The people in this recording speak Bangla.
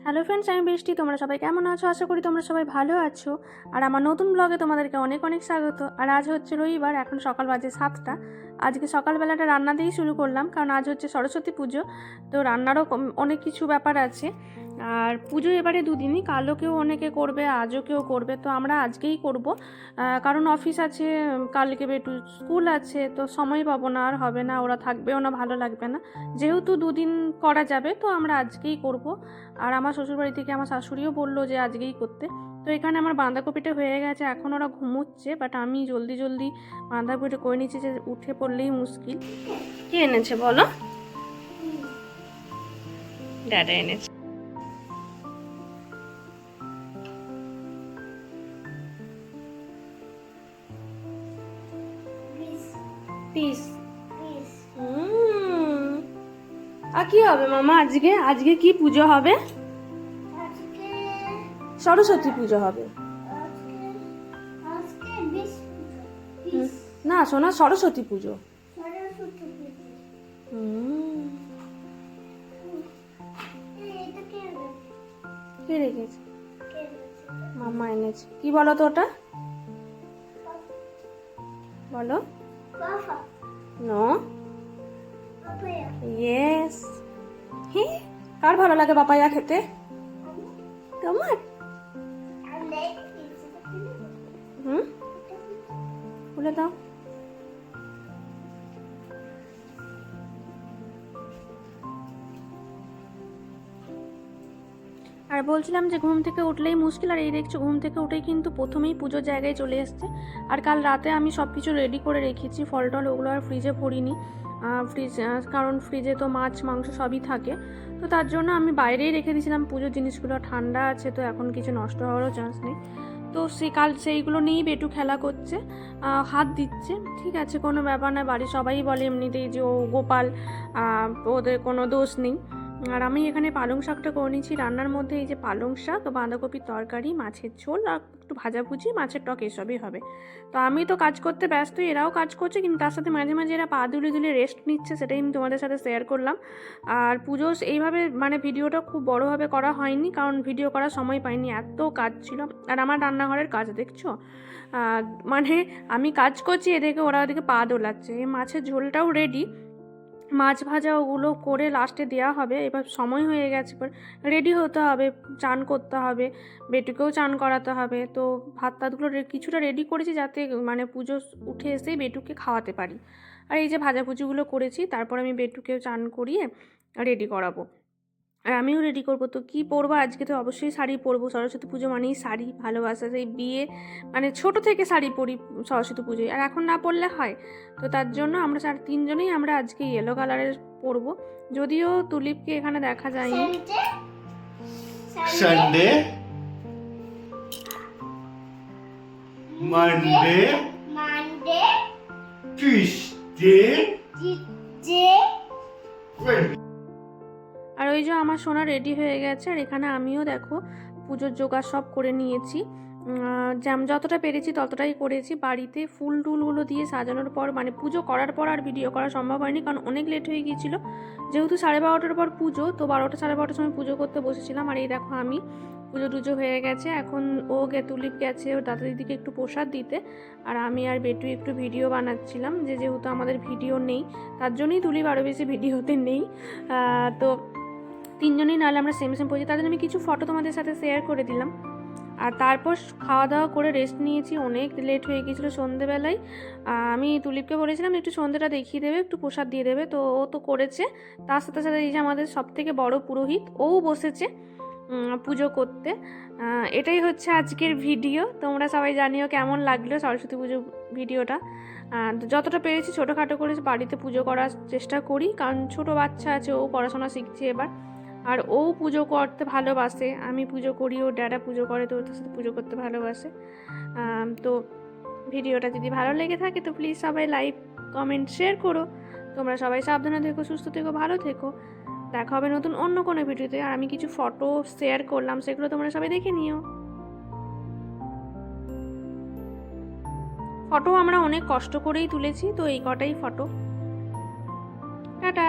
হ্যালো ফ্রেন্ডস, আমি বৃষ্টি। তোমরা সবাই কেমন আছো? আশা করি তোমরা সবাই ভালো আছো। আর আমার নতুন ব্লগে তোমাদেরকে অনেক অনেক স্বাগত। আর আজ হচ্ছে রবিবার, এখন সকাল বাজে 7টা। আজকে সকালবেলাটা রান্না দিয়েই শুরু করলাম, কারণ আজ হচ্ছে সরস্বতী পুজো। তো রান্নারও অনেক কিছু ব্যাপার আছে। আর পুজো এবারে দুদিনই, কালও কেউ অনেকে করবে, আজও কেউ করবে। তো আমরা আজকেই করব, কারণ অফিস আছে, কালকে একটু স্কুল আছে, তো সময় পাবো না, আর হবে না, ওরা থাকবেও না, ভালো লাগবে না। যেহেতু দুদিন করা যাবে, তো আমরা আজকেই করব। আর আমার শ্বশুরবাড়ি থেকে আমার শাশুড়িও বললো যে আজকেই করতে। তো এখানে আমার বাঁধাকপিটা হয়ে গেছে, এখন ওরা ঘুমোচ্ছে, বাট আমি জলদি জলদি বাঁধাকপিটা করে নিচ্ছি, যে উঠে পড়লেই মুশকিল। কে এনেছে বলো? দাদা এনেছে। পিস। আর কি হবে মামা আজকে? আজকে কি পুজো হবে? সরস্বতী পুজো হবে না সোনা, সরস্বতী পুজো। কে রেখেছে? মামা এনেছে। কি বলো তো ওটা? বলো। নো। ইয়েস। হে, কার ভালো লাগে পাপায়া খেতে? তোমার? খুলে দাও। আর বলছিলাম যে ঘুম থেকে উঠলেই মুশকিল। আর এই দেখছো, ঘুম থেকে উঠেই কিন্তু প্রথমেই পুজোর জায়গায় চলে এসছে। আর কাল রাতে আমি সব কিছু রেডি করে রেখেছি, ফল টল ওগুলো আর ফ্রিজে ভরিনি। কারণ ফ্রিজে তো মাছ মাংস সবই থাকে, তো তার জন্য আমি বাইরেই রেখে দিয়েছিলাম পুজোর জিনিসগুলো। ঠান্ডা আছে, তো এখন কিছু নষ্ট হওয়ারও চান্স নেই। তো সেইগুলো নিয়েই বেটু খেলা করছে, হাত দিচ্ছে। ঠিক আছে, কোনো ব্যাপার না, বাড়ির সবাই বলে এমনিতেই যে ও গোপাল, ওদের কোনো দোষ নেই। আর আমি এখানে পালং শাকটা করে নিয়েছি রান্নার মধ্যে। এই যে পালং শাক, বাঁধাকপির তরকারি, মাছের ঝোল, আর একটু ভাজাভুজি, মাছের টক, এসবই হবে। তো আমি তো কাজ করতে ব্যস্ত, এরাও কাজ করছে, কিন্তু তার সাথে মাঝে মাঝে এরা পা দুলে দুলে রেস্ট নিচ্ছে, সেটাই আমি তোমাদের সাথে শেয়ার করলাম। আর পুজো এইভাবে মানে ভিডিওটা খুব বড়োভাবে করা হয়নি, কারণ ভিডিও করার সময় পাইনি, এত কাজ ছিল। আর আমার রান্নাঘরের কাজ দেখছো, মানে আমি কাজ করছি, এদিকে ওরা ওদিকে পা দোলাচ্ছে। এই মাছের ঝোলটাও রেডি, মাছ ভাজা ওগুলো করে লাস্টে দেওয়া হবে। এবার সময় হয়ে গেছে, এবার রেডি হতে হবে, চান করতে হবে, বেটুকেও চান করাতে হবে। তো ভাত টাতগুলো কিছুটা রেডি করেছি, যাতে মানে পুজো উঠে এসেই বেটুকে খাওয়াতে পারি। আর এই যে ভাজাভুজিগুলো করেছি, তারপর আমি বেটুকেও চান করিয়ে রেডি করাবো। আর আমিও রেডি করবো। তো কী পরবো আজকে? তো অবশ্যই শাড়ি পরবো, সরস্বতী পুজো মানেই শাড়ি, ভালোবাসা, সেই বিয়ে মানে ছোট থেকে শাড়ি পরি সরস্বতী পুজোয়, আর এখন না পরলে হয়? তো তার জন্য আমরা তিনজনেই আমরা আজকে ইয়েলো কালারের পরবো। যদিও তুলিপকে এখানে দেখা যায়নি। সানডে, মানডে, টিউসডে, আর ওই যে আমার সোনা রেডি হয়ে গেছে। আর এখানে আমিও দেখো পুজোর জোগাড় সব করে নিয়েছি, যতটা পেরেছি ততটাই করেছি। বাড়িতে ফুল টুলগুলো দিয়ে সাজানোর পর, মানে পুজো করার পর আর ভিডিও করা সম্ভব হয়নি, কারণ অনেক লেট হয়ে গিয়েছিলো। যেহেতু 12:30টার পর পুজো, তো 12টা 12:30টার সময় পুজো করতে বসেছিলাম। আর এই দেখো আমি পুজো টুজো হয়ে গেছে, এখন তুলিপ গেছে ওর দাদা দিদিকে একটু প্রসাদ দিতে। আর আমি আর বেটু একটু ভিডিও বানাচ্ছিলাম, যেহেতু আমাদের ভিডিও নেই, তার জন্যই তুলিপ আরও বেশি ভিডিওতে নেই। তো তিনজনেই, নাহলে আমরা সেম পড়েছি, তার জন্য আমি কিছু ফটো তোমাদের সাথে শেয়ার করে দিলাম। আর তারপর খাওয়া দাওয়া করে রেস্ট নিয়েছি, অনেক লেট হয়ে গিয়েছিলো সন্ধেবেলায়। আমি তুলিপকে বলেছিলাম একটু সন্ধেটা দেখিয়ে দেবে, একটু প্রসাদ দিয়ে দেবে, তো ও তো করেছে। তার সাথে সাথে এই যে আমাদের সবথেকে বড় পুরোহিত, ও বসেছে পুজো করতে। এটাই হচ্ছে আজকের ভিডিও। তোমরা সবাই জানিও কেমন লাগলো সরস্বতী পুজো ভিডিওটা। যতটা পেরেছি ছোটোখাটো করে বাড়িতে পুজো করার চেষ্টা করি, কারণ ছোটো বাচ্চা আছে, ও পড়াশোনা শিখছে এবার। আর ও পুজো করতে ভালোবাসে, আমি পুজো করি, ও ড্যাডা পুজো করে, তো ওর সাথে পুজো করতে ভালোবাসে। তো ভিডিওটা যদি ভালো লেগে থাকে তো প্লিজ সবাই লাইক, কমেন্ট, শেয়ার করো। তোমরা সবাই সাবধানে থেকো, সুস্থ থেকো, ভালো থেকো। দেখা হবে নতুন অন্য কোনো ভিডিওতে। আর আমি কিছু ফটো শেয়ার করলাম, সেগুলো তোমরা সবাই দেখে নিও। ফটো আমরা অনেক কষ্ট করেই তুলেছি, তো এই কটাই ফটো। টাটা।